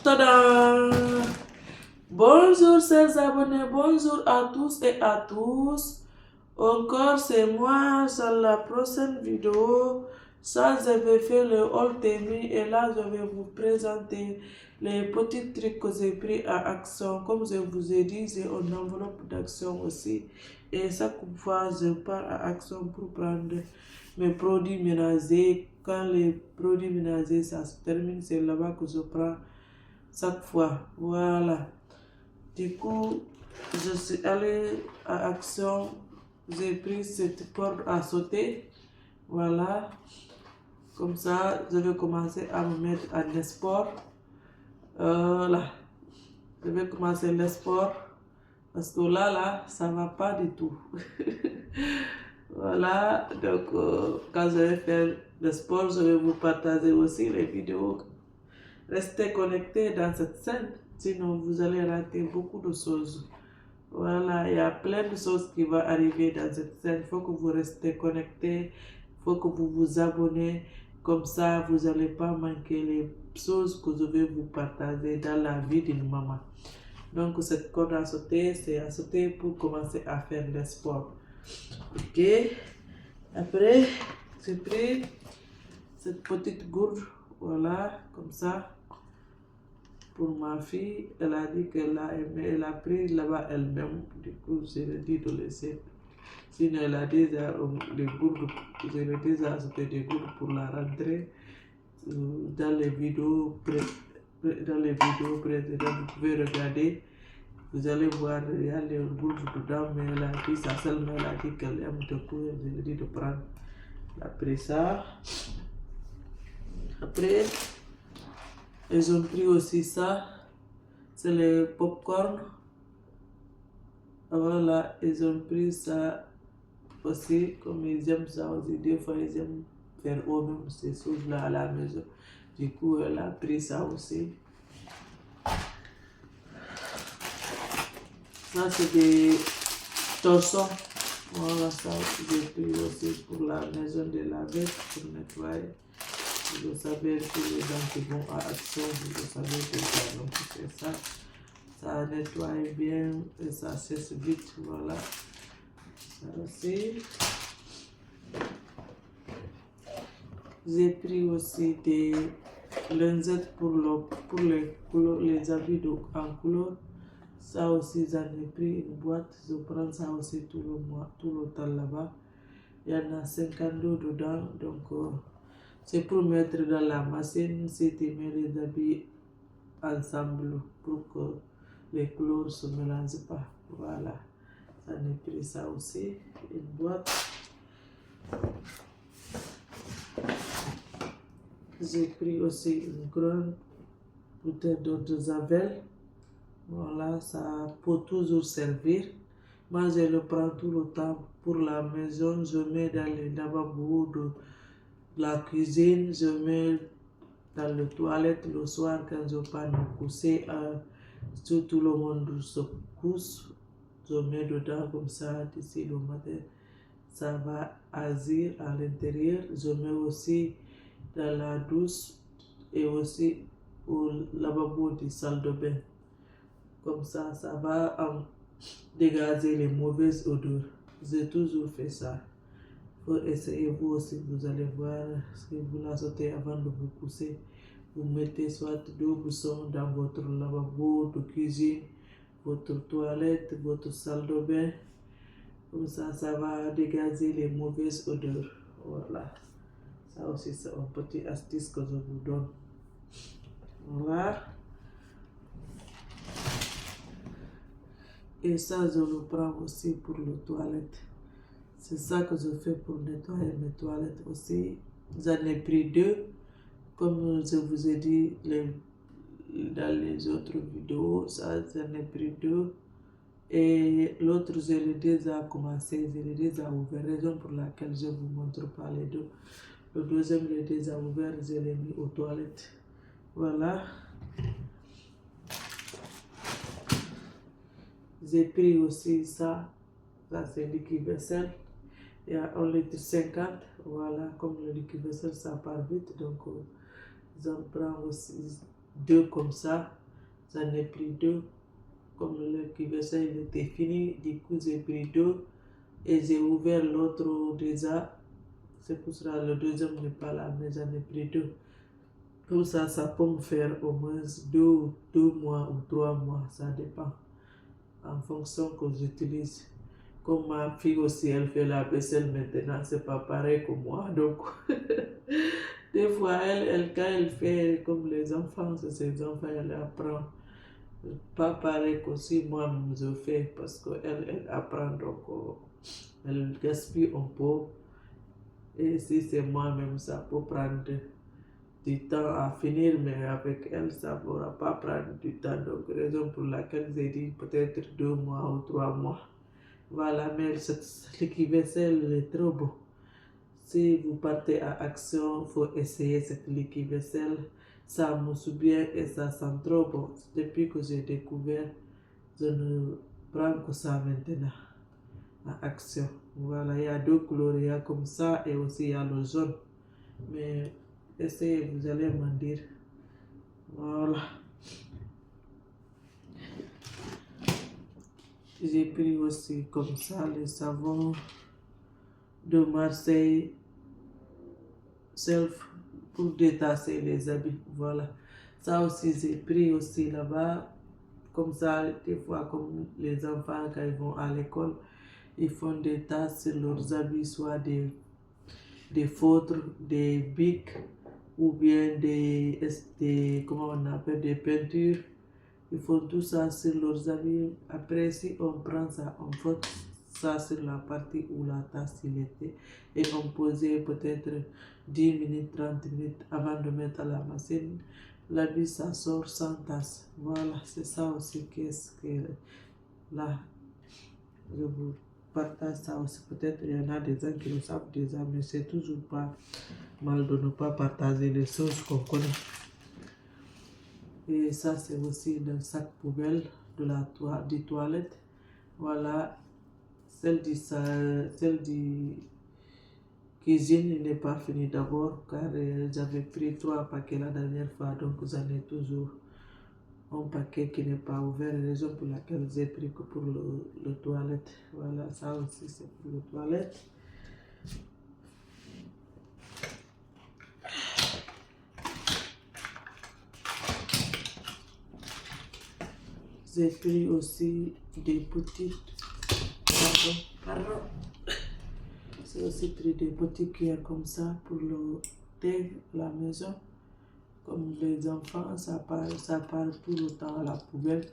Tada! Bonjour chers abonnés, bonjour à tous et à tous. Encore c'est moi sur la prochaine vidéo. Ça, je vais faire le haul tenue et là je vais vous présenter les petits trucs que j'ai pris à Action. Comme je vous ai dit, j'ai une enveloppe d'Action aussi. Et chaque fois je pars à Action pour prendre mes produits ménagers. Quand les produits ménagers ça se termine, c'est là-bas que je prends chaque fois. Voilà. Du coup, je suis allée à Action. J'ai pris cette corde à sauter. Voilà. Comme ça, je vais commencer à me mettre en sport. Là. Je vais commencer le sport. Parce que là, ça ne va pas du tout. Voilà. Donc, quand je vais faire le sport, je vais vous partager aussi les vidéos. Restez connectés dans cette chaîne. Sinon, vous allez rater beaucoup de choses. Voilà, il y a plein de choses qui vont arriver dans cette chaîne. Il faut que vous restez connectés. Il faut que vous vous abonnez. Comme ça, vous n'allez pas manquer les choses que je vais vous partager dans la vie d'une maman. Donc, cette corde à sauter, c'est à sauter pour commencer à faire le sport. Ok. Après, j'ai pris cette petite gourde. Voilà, comme ça. Pour ma fille, elle a dit qu'elle a aimé, elle a pris là-bas elle-même. Du coup, je lui ai dit de laisser. Sinon, elle a déjà des gourdes, je lui ai déjà acheté des gourdes pour la rentrée. Dans les vidéos précédentes, vous pouvez regarder. Vous allez voir, il y a les gourdes dedans, mais elle a dit ça seulement, elle a dit qu'elle aime beaucoup. Je lui ai dit de prendre. Elle a pris ça. Après, ils ont pris aussi ça. C'est le popcorn. Voilà, ils ont pris ça aussi, comme ils aiment ça aussi. Des fois, ils aiment faire eux-mêmes ces choses-là à la maison. Du coup, elle a pris ça aussi. Ça, c'est des torsons. Voilà, ça aussi, j'ai pris aussi pour la maison de la bête, pour nettoyer. Vous savez que les gens qui vont à Action, vous savez déjà, donc c'est ça. Ça nettoie bien et ça sèche vite, voilà. Ça aussi. J'ai pris aussi des lenzettes pour les habits en couleur. Ça aussi, j'en ai pris une boîte. Je prends ça aussi tout le mois, tout le temps là-bas. Il y en a 52 dedans. Donc, c'est pour mettre dans la machine si tu mets les habits ensemble pour que les couleurs ne se mélangent pas. Voilà. J'en ai pris ça aussi. Une boîte. J'ai pris aussi une grande bouteille d'eau de Javel. Voilà, ça peut toujours servir. Moi, je le prends tout le temps pour la maison. Je mets dans les lavabos de la cuisine. Je mets dans les toilettes le soir quand je pars me coucher. Tout le monde se couche. Je mets dedans comme ça d'ici le matin. Ça va agir à l'intérieur. Je mets aussi dans la douche et aussi au lavabo de salle de bain. Comme ça va dégager les mauvaises odeurs. J'ai toujours fait ça. Il faut essayer vous aussi, vous allez voir. Si vous la sautez avant de vous coucher, vous mettez soit 2 bouchons dans votre lavabo de cuisine, votre toilette, votre salle de bain. Comme ça va dégager les mauvaises odeurs. Voilà. Ça aussi, c'est un petit astuce que je vous donne. Voilà. Et ça, je le prends aussi pour les toilettes. C'est ça que je fais pour nettoyer mes toilettes aussi. J'en ai pris 2. Comme je vous ai dit dans les autres vidéos, ça, j'en ai pris 2. Et l'autre, je l'ai déjà commencé, je l'ai déjà ouvert. Raison pour laquelle je ne vous montre pas les deux. Le deuxième, je l'ai déjà ouvert, je l'ai mis aux toilettes. Voilà. J'ai pris aussi ça. Ça, c'est liquide vaisselle. Il y a 1,50 L. Voilà, comme le liquide vaisselle, ça part vite. Donc, j'en prends aussi 2 comme ça. J'en ai pris 2. Comme le cuverset il était fini, du coup j'ai pris 2 et j'ai ouvert l'autre déjà. C'est pour cela le deuxième n'est pas là, mais j'en ai pris 2. Comme ça peut me faire au moins 2 mois ou 3 mois, ça dépend en fonction que j'utilise. Comme ma fille aussi, elle fait la vaisselle maintenant, c'est pas pareil que moi. Donc, des fois, quand elle fait comme les enfants, c'est ses enfants, elle apprend. Pas pareil que si moi-même je fais, parce qu'elle apprend, donc elle gaspille un peu. Et si c'est moi-même, ça peut prendre du temps à finir, mais avec elle, ça ne pourra pas prendre du temps. Donc, raison pour laquelle j'ai dit peut-être 2 mois ou 3 mois. Voilà, mais cette liquide vaisselle est trop beau. Si vous partez à Action, il faut essayer cette liquide vaisselle. Ça mousse bien et ça sent trop bon. Depuis que j'ai découvert, je ne prends que ça maintenant à Action. Voilà, il y a 2 couleurs, il y a comme ça et aussi il y a le jaune. Mais essayez, vous allez m'en dire. Voilà. J'ai pris aussi comme ça les savons de Marseille Self pour détasser les habits. Voilà. Ça aussi, j'ai pris aussi là-bas. Comme ça, des fois, comme les enfants, quand ils vont à l'école, ils font des tasses sur leurs habits, soit des feutres, des bics, ou bien comment on appelle, des peintures. Ils font tout ça sur leurs habits. Après, si on prend ça, on frotte ça sur la partie où la tasse il était. Et on posait peut-être 10 minutes, 30 minutes avant de mettre à la machine. L'habit, ça sort sans tasse. Voilà, c'est ça aussi qu'est-ce que là, je vous partage ça aussi. Peut-être il y en a des gens qui le savent déjà, mais c'est toujours pas mal de ne pas partager les choses qu'on connaît. Et ça, c'est aussi le sac poubelle de des toilettes. Voilà, celle du cuisine, il n'est pas fini d'abord car j'avais pris 3 paquets la dernière fois, donc j'en ai toujours un paquet qui n'est pas ouvert, raison pour laquelle j'ai pris que pour le toilette. Voilà, ça aussi c'est pour le toilette. J'ai pris aussi des petites, pardon. J'ai aussi pris des petites cuillères comme ça pour le thé, la maison. Comme les enfants, ça part tout le temps à la poubelle.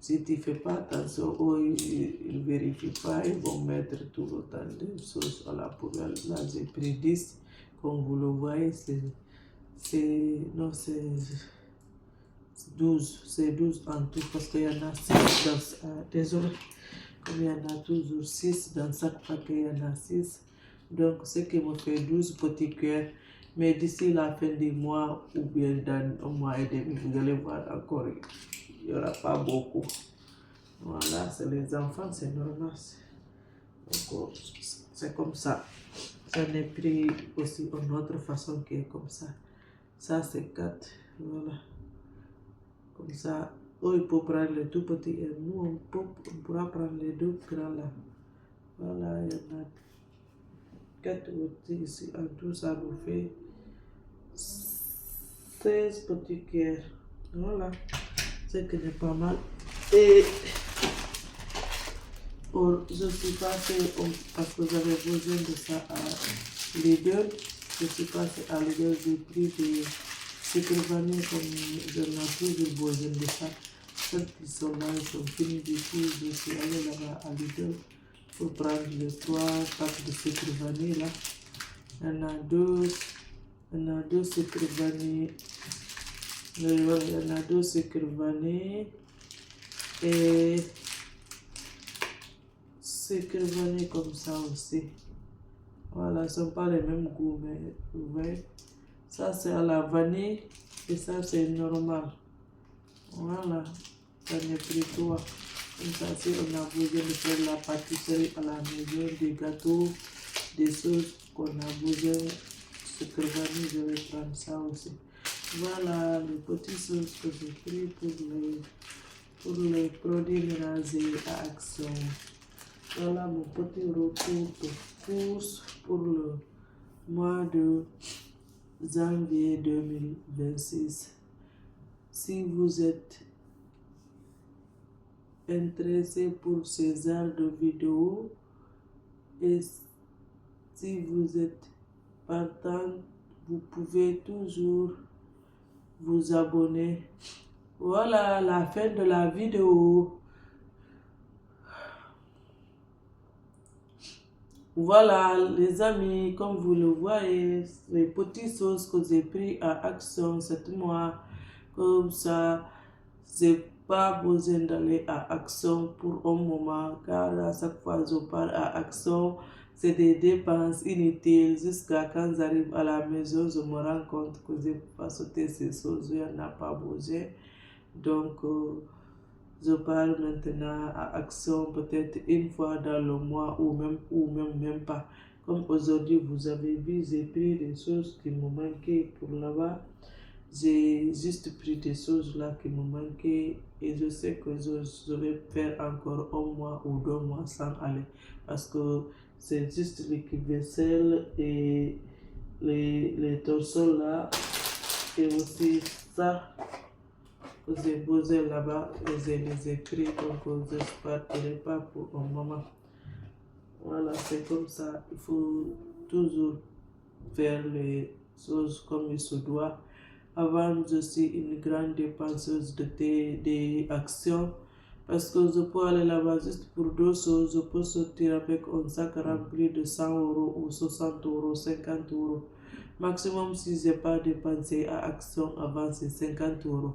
Si tu ne fais pas attention, ils ne vérifient pas, ils vont mettre tout le temps des choses à la poubelle. Là, j'ai pris 10, comme vous le voyez, c'est 12, c'est 12 en tout, parce qu'il y en a 6 dans, désolé, comme il y en a toujours 6 dans chaque paquet, il y en a 6. Donc, ce qui me fait 12 petites cuillères. Mais d'ici la fin du mois, ou bien dans un mois et demi, vous allez voir encore, il n'y aura pas beaucoup. Voilà, c'est les enfants, c'est normal. Donc, c'est comme ça. J'en ai pris aussi une autre façon qui est comme ça. Ça, c'est 4. Voilà. Comme ça, eux, ils peuvent prendre les tout petits et nous, on pourra prendre les 2 grands là. Voilà, il y en a 4 petits ici. En tout, ça nous fait 16 petites cuillères. Voilà, c'est que n'est pas mal. Et je suis passée, parce que j'avais besoin de ça à Lidl, je suis passée à Lidl, j'ai pris des sucre vanille comme je n'ai toujours besoin de ça. Celles qui sont là, ils sont finis du coup, je suis allée là-bas à Lidl pour prendre les 3 packs de sucre vanille là. Il y en a 2 sucre vanille. Il y en a 2 sucre vanille et sucre vanille comme ça aussi. Voilà, ce ne sont pas les mêmes goûts, mais vous voyez, ça c'est à la vanille et ça c'est normal. Voilà, j'en ai pris 3. Comme ça, si on a besoin de faire la pâtisserie à la maison, des gâteaux, des choses qu'on a besoin, sucre vanille, je vais prendre ça aussi. Voilà les petites choses que j'ai pris pour les produits ménagers à Action. Voilà mon petit retour de course pour le mois de janvier 2026. Si vous êtes intéressé pour ces genres de vidéos et si vous êtes partant, vous pouvez toujours vous abonner. Voilà la fin de la vidéo. Voilà les amis, comme vous le voyez, les petites choses que j'ai pris à Action cette mois, comme ça, j'ai pas besoin d'aller à Action pour un moment, car à chaque fois je pars à Action, c'est des dépenses inutiles. Jusqu'à quand j'arrive à la maison, je me rends compte que j'ai pas sauté ces choses, il n'y en a pas besoin. Donc, je parle maintenant à Action peut-être une fois dans le mois ou même pas. Comme aujourd'hui, vous avez vu, j'ai pris des choses qui me manquaient pour là-bas. J'ai juste pris des choses là qui me manquaient et je sais que je vais faire encore un mois ou 2 mois sans aller parce que c'est juste l'équipe vaisselle et les torsos là et aussi ça que j'ai posé là-bas et je les ai pris, donc je ne partirai pas pour un moment. Voilà, c'est comme ça. Il faut toujours faire les choses comme il se doit. Avant, je suis une grande dépenseuse des actions parce que je peux aller là-bas juste pour 2 choses. Je peux sortir avec un sac rempli de 100 € ou 60 €, 50 €. Maximum, si je n'ai pas dépensé à Action avant, c'est 50 €.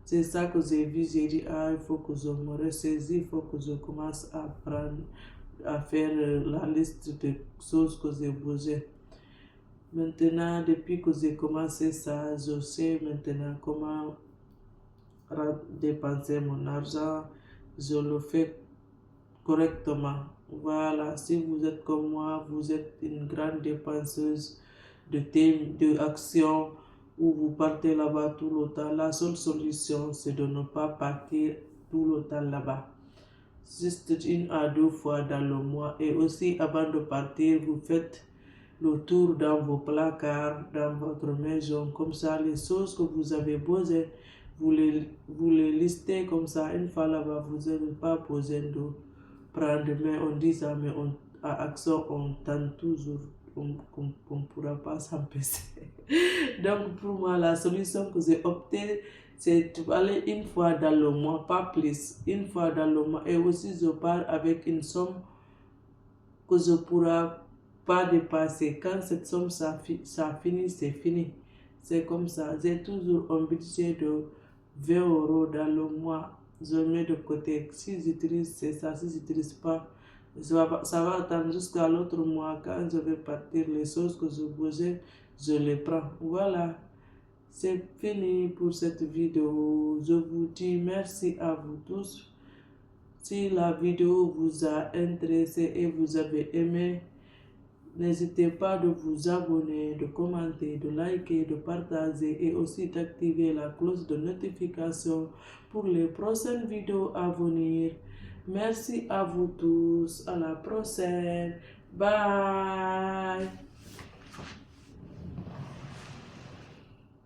C'est ça que j'ai vu, j'ai dit, ah, il faut que je me ressaisis, il faut que je commence à prendre, à faire la liste de choses que j'ai besoin. Maintenant, depuis que j'ai commencé ça, je sais maintenant comment dépenser mon argent, je le fais correctement. Voilà, si vous êtes comme moi, vous êtes une grande dépenseuse de actions où vous partez là-bas tout le temps, la seule solution c'est de ne pas partir tout le temps là-bas. Juste 1 à 2 fois dans le mois et aussi avant de partir, vous faites le tour dans vos placards, dans votre maison, comme ça les choses que vous avez besoin, vous les listez comme ça, une fois là-bas, vous n'avez pas besoin de prendre, mais on dit ça, mais à Action, on tente toujours, on ne pourra pas s'empêcher. Donc pour moi, la solution que j'ai optée, c'est d'aller une fois dans le mois, pas plus, une fois dans le mois, et aussi je pars avec une somme que je ne pourrai pas dépasser. Quand cette somme ça finit, c'est fini. C'est comme ça. J'ai toujours un budget de 20 € dans le mois. Je mets de côté. Si j'utilise, c'est ça. Si j'utilise pas, ça va attendre jusqu'à l'autre mois. Quand je vais partir, les choses que je besoin, je les prends. Voilà. C'est fini pour cette vidéo. Je vous dis merci à vous tous. Si la vidéo vous a intéressé et vous avez aimé, n'hésitez pas de vous abonner, de commenter, de liker, de partager et aussi d'activer la cloche de notification pour les prochaines vidéos à venir. Merci à vous tous. À la prochaine. Bye.